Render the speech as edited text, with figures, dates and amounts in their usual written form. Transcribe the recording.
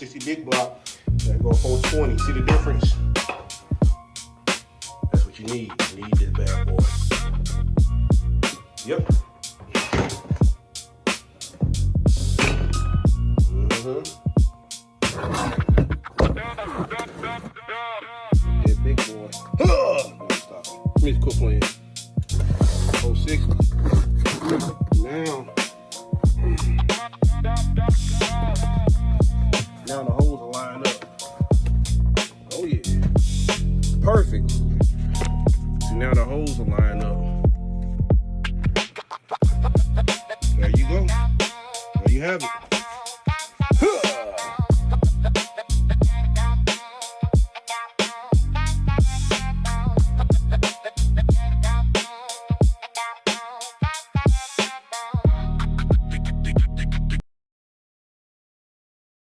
460 big block. Gotta go 420. See the difference? That's what you need. You need this bad boy. Yep. Yeah, big boy. Stop. Let me quit playing. 460. Now the holes are lined up. Oh yeah. Perfect. See, now the holes are lined up. There you go. There you have it.